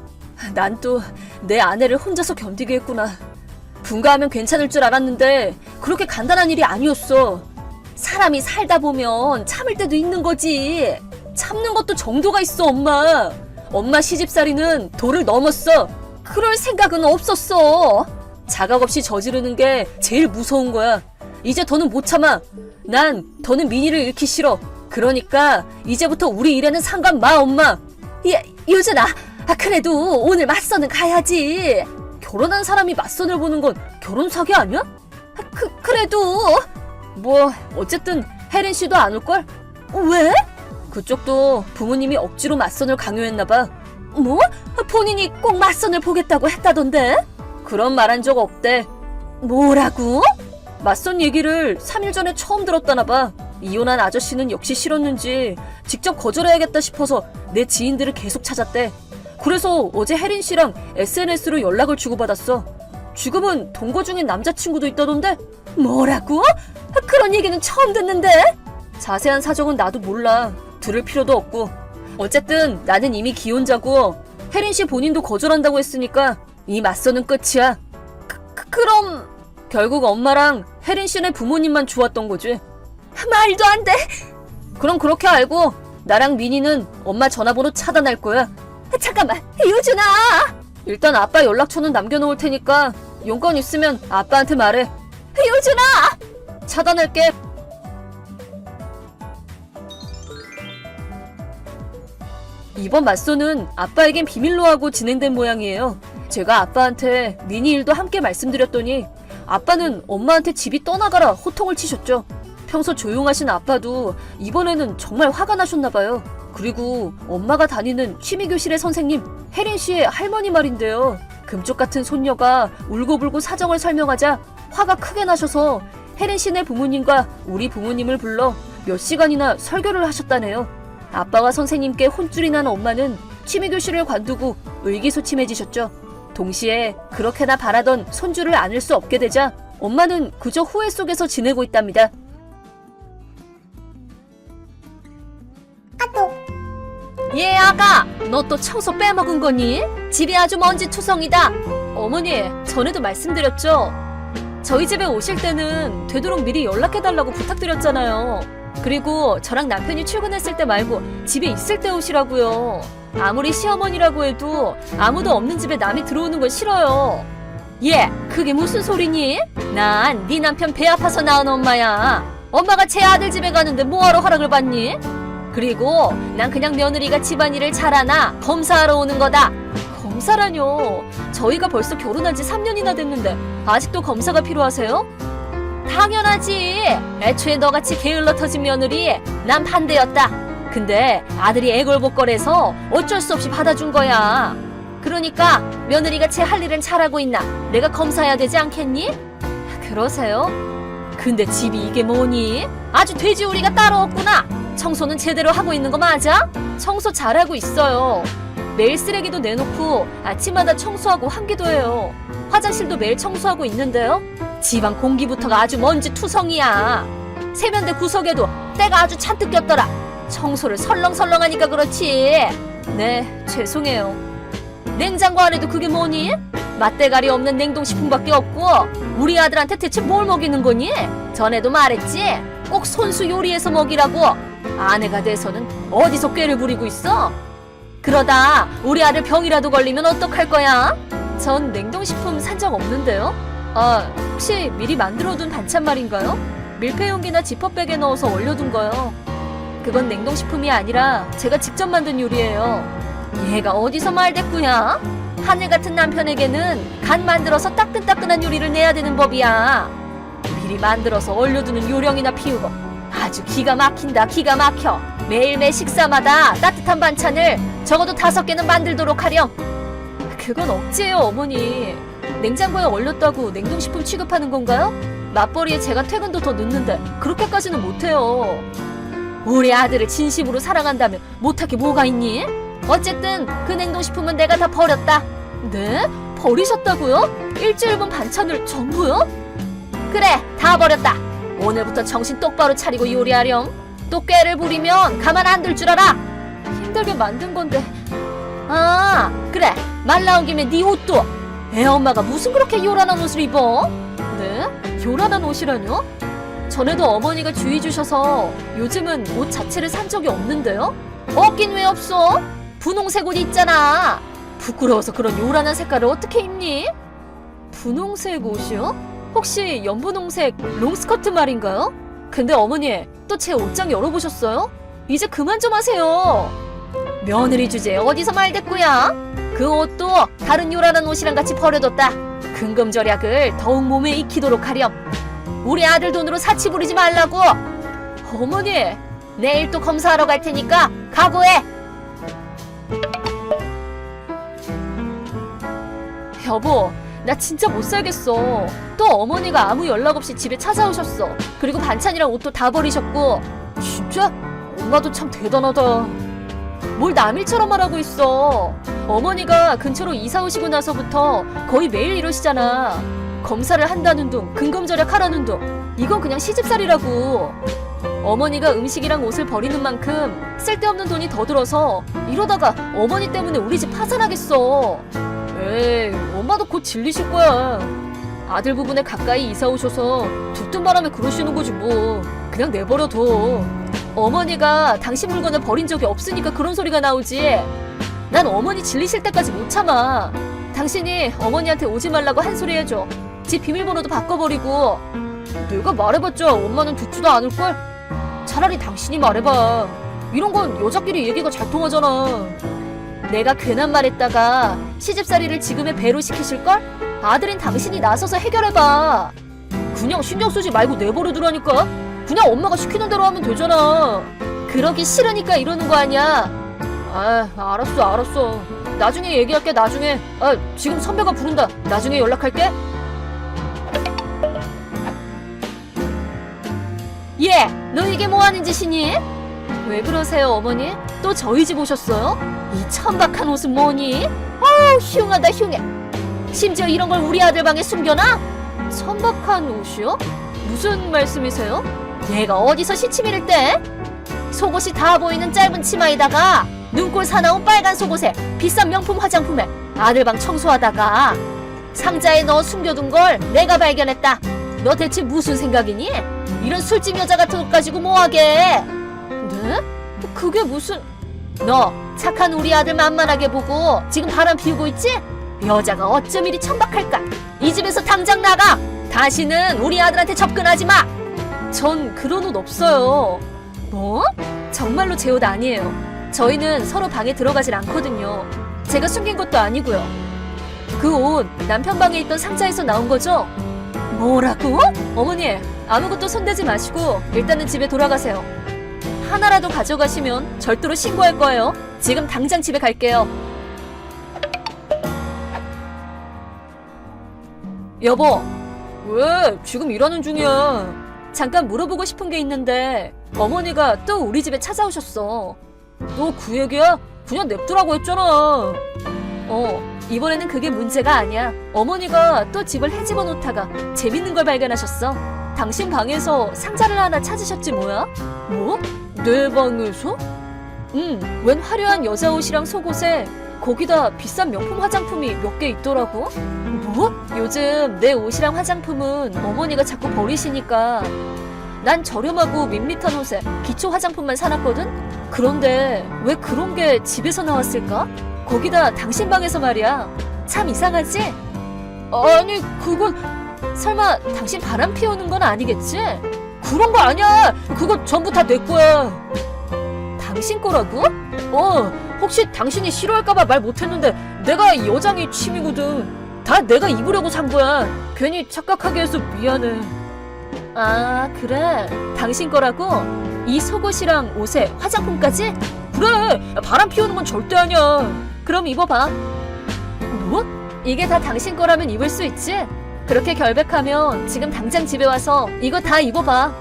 난 또 내 아내를 혼자서 견디게 했구나. 분가하면 괜찮을 줄 알았는데 그렇게 간단한 일이 아니었어. 사람이 살다 보면 참을 때도 있는 거지. 참는 것도 정도가 있어, 엄마. 엄마 시집살이는 도를 넘었어. 그럴 생각은 없었어. 자각 없이 저지르는 게 제일 무서운 거야. 이제 더는 못 참아. 난 더는 민희를 잃기 싫어. 그러니까 이제부터 우리 일에는 상관 마, 엄마. 예, 유준아. 그래도 오늘 맞선은 가야지. 결혼한 사람이 맞선을 보는 건 결혼 사기 아니야? 그래도 뭐 어쨌든 혜린 씨도 안 올걸? 왜? 그쪽도 부모님이 억지로 맞선을 강요했나 봐. 뭐? 본인이 꼭 맞선을 보겠다고 했다던데? 그런 말 한 적 없대. 뭐라고? 맞선 얘기를 3일 전에 처음 들었다나 봐. 이혼한 아저씨는 역시 싫었는지 직접 거절해야겠다 싶어서 내 지인들을 계속 찾았대. 그래서 어제 혜린 씨랑 SNS로 연락을 주고받았어. 지금은 동거 중인 남자친구도 있다던데? 뭐라고? 그런 얘기는 처음 듣는데? 자세한 사정은 나도 몰라. 들을 필요도 없고. 어쨌든 나는 이미 기혼자고 혜린 씨 본인도 거절한다고 했으니까 이 맞서는 끝이야. 그럼 결국 엄마랑 혜린 씨네 부모님만 좋았던 거지. 말도 안 돼. 그럼 그렇게 알고 나랑 민희는 엄마 전화번호 차단할 거야. 잠깐만, 유준아. 일단 아빠 연락처는 남겨놓을 테니까 용건 있으면 아빠한테 말해. 유준아! 차단할게. 이번 맞선은 아빠에겐 비밀로 하고 진행된 모양이에요. 제가 아빠한테 민희 일도 함께 말씀드렸더니 아빠는 엄마한테 집이 떠나가라 호통을 치셨죠. 평소 조용하신 아빠도 이번에는 정말 화가 나셨나봐요. 그리고 엄마가 다니는 취미교실의 선생님 혜린 씨의 할머니 말인데요. 금쪽 같은 손녀가 울고불고 사정을 설명하자 화가 크게 나셔서 혜린 씨네 부모님과 우리 부모님을 불러 몇 시간이나 설교를 하셨다네요. 아빠와 선생님께 혼쭐이 난 엄마는 취미교실을 관두고 의기소침해지셨죠. 동시에 그렇게나 바라던 손주를 안을 수 없게 되자 엄마는 그저 후회 속에서 지내고 있답니다. 예, 아가! 너 또 청소 빼먹은 거니? 집이 아주 먼지 투성이다. 어머니, 전에도 말씀드렸죠? 저희 집에 오실 때는 되도록 미리 연락해달라고 부탁드렸잖아요. 그리고 저랑 남편이 출근했을 때 말고 집에 있을 때 오시라고요. 아무리 시어머니라고 해도 아무도 없는 집에 남이 들어오는 건 싫어요. 얘, 그게 무슨 소리니? 난 네 남편 배 아파서 낳은 엄마야. 엄마가 제 아들 집에 가는데 뭐하러 허락을 받니? 그리고 난 그냥 며느리가 집안일을 잘하나 검사하러 오는 거다. 검사라뇨? 저희가 벌써 결혼한 지 3년이나 됐는데 아직도 검사가 필요하세요? 당연하지. 애초에 너같이 게을러 터진 며느리 난 반대였다. 근데 아들이 애걸복걸해서 어쩔 수 없이 받아준 거야. 그러니까 며느리가 제 할 일은 잘하고 있나 내가 검사해야 되지 않겠니? 그러세요? 근데 집이 이게 뭐니? 아주 돼지우리가 따로 없구나. 청소는 제대로 하고 있는 거 맞아? 청소 잘하고 있어요. 매일 쓰레기도 내놓고 아침마다 청소하고 환기도 해요. 화장실도 매일 청소하고 있는데요. 집안 공기부터가 아주 먼지 투성이야. 세면대 구석에도 때가 아주 잔뜩 꼈더라. 청소를 설렁설렁하니까 그렇지. 네, 죄송해요. 냉장고 안에도 그게 뭐니? 맛대가리 없는 냉동식품밖에 없고 우리 아들한테 대체 뭘 먹이는 거니? 전에도 말했지? 꼭 손수 요리해서 먹이라고. 아내가 돼서는 어디서 꾀를 부리고 있어? 그러다 우리 아들 병이라도 걸리면 어떡할 거야? 전 냉동식품 산 적 없는데요. 아, 혹시 미리 만들어둔 반찬말인가요? 밀폐용기나 지퍼백에 넣어서 얼려둔 거요. 그건 냉동식품이 아니라 제가 직접 만든 요리예요. 얘가 어디서 말대꾸야? 하늘 같은 남편에게는 간 만들어서 따끈따끈한 요리를 내야 되는 법이야. 미리 만들어서 얼려두는 요령이나 피우고 아주 기가 막힌다. 기가 막혀. 매일매일 식사마다 따뜻한 반찬을 적어도 5개는 만들도록 하렴. 그건 억지예요, 어머니. 냉장고에 얼렸다고 냉동식품 취급하는 건가요? 맞벌이에 제가 퇴근도 더 늦는데 그렇게까지는 못해요. 우리 아들을 진심으로 사랑한다면 못할 게 뭐가 있니? 어쨌든 그 냉동식품은 내가 다 버렸다. 네? 버리셨다고요? 일주일분 반찬을 전부요? 그래, 다 버렸다. 오늘부터 정신 똑바로 차리고 요리하렴. 또 꾀를 부리면 가만 안 둘 줄 알아. 힘들게 만든 건데. 아, 그래. 말 나온 김에 네 옷도. 애 엄마가 무슨 그렇게 요란한 옷을 입어? 네? 요란한 옷이라뇨? 전에도 어머니가 주의 주셔서 요즘은 옷 자체를 산 적이 없는데요? 없긴 왜 없어? 분홍색 옷 있잖아. 부끄러워서 그런 요란한 색깔을 어떻게 입니? 분홍색 옷이요? 혹시 연분홍색 롱스커트 말인가요? 근데 어머니, 또 제 옷장 열어보셨어요? 이제 그만 좀 하세요. 며느리 주제에 어디서 말대꾸야? 그 옷도 다른 요란한 옷이랑 같이 버려뒀다. 근검절약을 더욱 몸에 익히도록 하렴. 우리 아들 돈으로 사치 부리지 말라고. 어머니, 내일 또 검사하러 갈 테니까 각오해. 여보, 나 진짜 못 살겠어. 또 어머니가 아무 연락 없이 집에 찾아오셨어. 그리고 반찬이랑 옷도 다 버리셨고. 진짜? 엄마도 참 대단하다. 뭘 남일처럼 말하고 있어. 어머니가 근처로 이사 오시고 나서부터 거의 매일 이러시잖아. 검사를 한다는 둥, 근검절약 하라는 둥. 이건 그냥 시집살이라고. 어머니가 음식이랑 옷을 버리는 만큼 쓸데없는 돈이 더 들어서 이러다가 어머니 때문에 우리 집 파산하겠어. 에이, 엄마도 곧 질리실 거야. 아들 부분에 가까이 이사 오셔서 두둔 바람에 그러시는 거지 뭐. 그냥 내버려둬. 어머니가 당신 물건을 버린 적이 없으니까 그런 소리가 나오지. 난 어머니 질리실 때까지 못 참아. 당신이 어머니한테 오지 말라고 한 소리 해줘. 집 비밀번호도 바꿔버리고. 내가 말해봤자 엄마는 듣지도 않을걸? 차라리 당신이 말해봐. 이런 건 여자끼리 얘기가 잘 통하잖아. 내가 괜한 말 했다가 시집살이를 지금의 배로 시키실걸? 아들인 당신이 나서서 해결해봐. 그냥 신경 쓰지 말고 내버려두라니까. 그냥 엄마가 시키는 대로 하면 되잖아. 그러기 싫으니까 이러는 거 아니야. 아, 알았어. 나중에 얘기할게, 나중에. 아, 지금 선배가 부른다. 나중에 연락할게. 예, 너 이게 뭐 하는 짓이니? 왜 그러세요, 어머니? 또 저희 집 오셨어요? 이 천박한 옷은 뭐니? 어우, 흉하다, 흉해. 심지어 이런 걸 우리 아들 방에 숨겨놔? 천박한 옷이요? 무슨 말씀이세요? 얘가 어디서 시치미를 떼? 속옷이 다 보이는 짧은 치마에다가 눈꼴 사나운 빨간 속옷에 비싼 명품 화장품에 아들 방 청소하다가 상자에 넣어 숨겨둔 걸 내가 발견했다. 너 대체 무슨 생각이니? 이런 술집 여자 같은 것 가지고 뭐하게? 네? 그게 무슨... 너 착한 우리 아들 만만하게 보고 지금 바람 피우고 있지? 여자가 어쩜 이리 천박할까? 이 집에서 당장 나가! 다시는 우리 아들한테 접근하지 마! 전 그런 옷 없어요. 뭐? 정말로 제 옷 아니에요. 저희는 서로 방에 들어가질 않거든요. 제가 숨긴 것도 아니고요. 그 옷 남편 방에 있던 상자에서 나온 거죠? 뭐라고? 어머니, 아무것도 손대지 마시고 일단은 집에 돌아가세요. 하나라도 가져가시면 절도로 신고할 거예요. 지금 당장 집에 갈게요. 여보, 왜 지금 일하는 중이야? 잠깐 물어보고 싶은 게 있는데 어머니가 또 우리 집에 찾아오셨어. 너 그 얘기야? 그냥 냅두라고 했잖아. 이번에는 그게 문제가 아니야. 어머니가 또 집을 헤집어 놓다가 재밌는 걸 발견하셨어. 당신 방에서 상자를 하나 찾으셨지 뭐야? 뭐? 내 방에서? 웬 화려한 여자 옷이랑 속옷에 거기다 비싼 명품 화장품이 몇 개 있더라고. 뭐? 요즘 내 옷이랑 화장품은 어머니가 자꾸 버리시니까 난 저렴하고 밋밋한 옷에 기초 화장품만 사놨거든? 그런데 왜 그런 게 집에서 나왔을까? 거기다 당신 방에서 말이야. 참 이상하지? 아니, 그건 설마 당신 바람 피우는 건 아니겠지? 그런 거 아니야. 그거 전부 다 내 거야. 당신 거라고? 혹시 당신이 싫어할까봐 말 못했는데 내가 여장이 취미거든. 다 내가 입으려고 산 거야. 괜히 착각하게 해서 미안해. 아, 그래? 당신 거라고? 이 속옷이랑 옷에 화장품까지? 그래, 바람 피우는 건 절대 아니야. 그럼 입어봐. 뭐? 이게 다 당신 거라면 입을 수 있지? 그렇게 결백하면 지금 당장 집에 와서 이거 다 입어봐.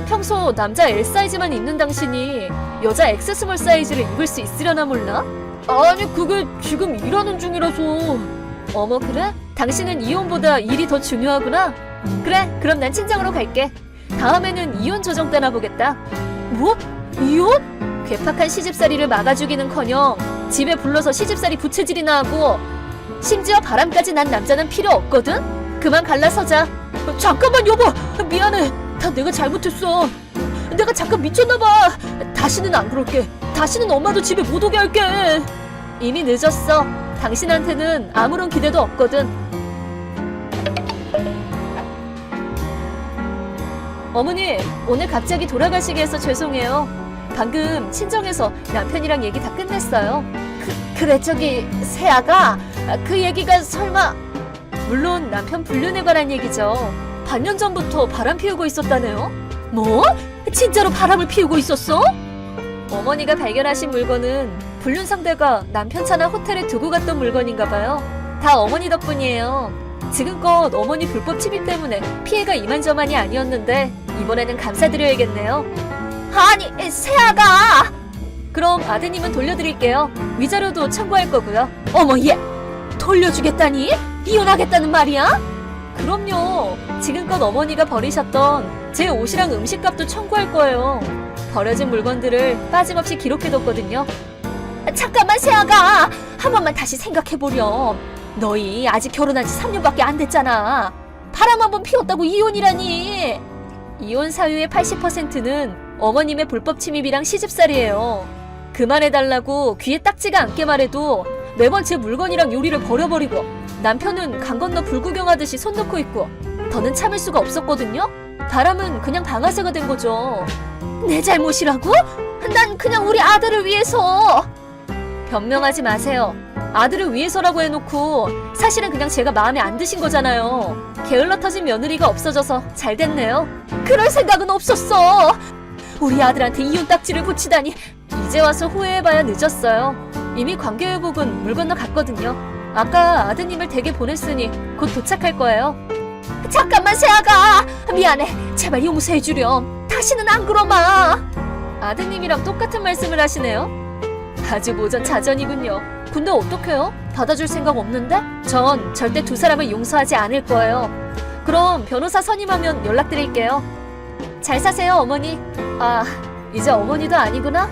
평소 남자 L 사이즈만 입는 당신이 여자 X 스몰 사이즈를 입을 수 있으려나 몰라? 아니, 그게 지금 일하는 중이라서. 어머, 그래? 당신은 이혼보다 일이 더 중요하구나? 그래, 그럼 난 친정으로 갈게. 다음에는 이혼 조정 때나 보겠다. 뭐? 이혼? 괴팍한 시집살이를 막아주기는커녕 집에 불러서 시집살이 부채질이나 하고 심지어 바람까지 난 남자는 필요 없거든? 그만 갈라서자. 잠깐만, 여보! 미안해. 다 내가 잘못했어. 내가 잠깐 미쳤나봐. 다시는 안 그럴게. 다시는 엄마도 집에 못 오게 할게. 이미 늦었어. 당신한테는 아무런 기대도 없거든. 어머니, 오늘 갑자기 돌아가시게 해서 죄송해요. 방금 친정에서 남편이랑 얘기 다 끝냈어요. 그래, 저기 세아가 그 얘기가 설마... 물론 남편 불륜에 관한 얘기죠. 반년 전부터 바람 피우고 있었다네요. 뭐? 진짜로 바람을 피우고 있었어? 어머니가 발견하신 물건은 불륜 상대가 남편 차나 호텔에 두고 갔던 물건인가 봐요. 다 어머니 덕분이에요. 지금껏 어머니 불법 침입 때문에 피해가 이만저만이 아니었는데 이번에는 감사드려야겠네요. 아니, 세아가! 그럼 아드님은 돌려드릴게요. 위자료도 청구할 거고요. 어머, 얘! 돌려주겠다니? 이혼하겠다는 말이야? 그럼요. 지금껏 어머니가 버리셨던 제 옷이랑 음식값도 청구할 거예요. 버려진 물건들을 빠짐없이 기록해뒀거든요. 잠깐만, 세아가! 한 번만 다시 생각해보렴. 너희 아직 결혼한 지 3년밖에 안 됐잖아. 바람 한 번 피웠다고 이혼이라니. 이혼 사유의 80%는 어머님의 불법 침입이랑 시집살이에요. 그만해달라고 귀에 딱지가 않게 말해도 매번 제 물건이랑 요리를 버려버리고 남편은 강 건너 불구경하듯이 손 놓고 있고 더는 참을 수가 없었거든요. 바람은 그냥 방아쇠가 된 거죠. 내 잘못이라고? 난 그냥 우리 아들을 위해서. 변명하지 마세요. 아들을 위해서라고 해놓고 사실은 그냥 제가 마음에 안 드신 거잖아요. 게을러 터진 며느리가 없어져서 잘 됐네요. 그럴 생각은 없었어. 우리 아들한테 이혼 딱지를 붙이다니. 이제 와서 후회해봐야 늦었어요. 이미 관계회복은 물 건너 갔거든요. 아까 아드님을 댁에 보냈으니 곧 도착할 거예요. 잠깐만, 세아가! 미안해. 제발 용서해주렴. 다시는 안 그러마. 아드님이랑 똑같은 말씀을 하시네요. 아주 모전자전이군요. 근데 어떡해요? 받아줄 생각 없는데? 전 절대 두 사람을 용서하지 않을 거예요. 그럼 변호사 선임하면 연락드릴게요. 잘 사세요, 어머니. 아, 이제 어머니도 아니구나?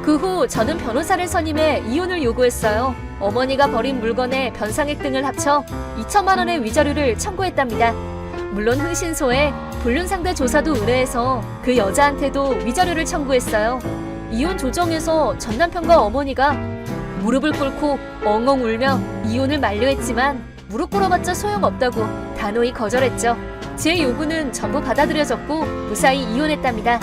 그 후 저는 변호사를 선임해 이혼을 요구했어요. 어머니가 버린 물건의 변상액 등을 합쳐 2천만 원의 위자료를 청구했답니다. 물론 흥신소에 불륜상대 조사도 의뢰해서 그 여자한테도 위자료를 청구했어요. 이혼 조정에서 전 남편과 어머니가 무릎을 꿇고 엉엉 울며 이혼을 만료했지만 무릎 꿇어봤자 소용없다고 단호히 거절했죠. 제 요구는 전부 받아들여졌고 무사히 이혼했답니다.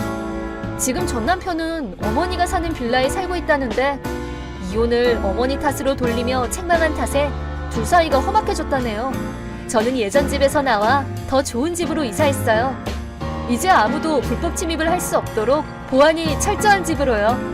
지금 전 남편은 어머니가 사는 빌라에 살고 있다는데 이혼을 어머니 탓으로 돌리며 책망한 탓에 둘 사이가 험악해졌다네요. 저는 예전 집에서 나와 더 좋은 집으로 이사했어요. 이제 아무도 불법 침입을 할 수 없도록 보안이 철저한 집으로요.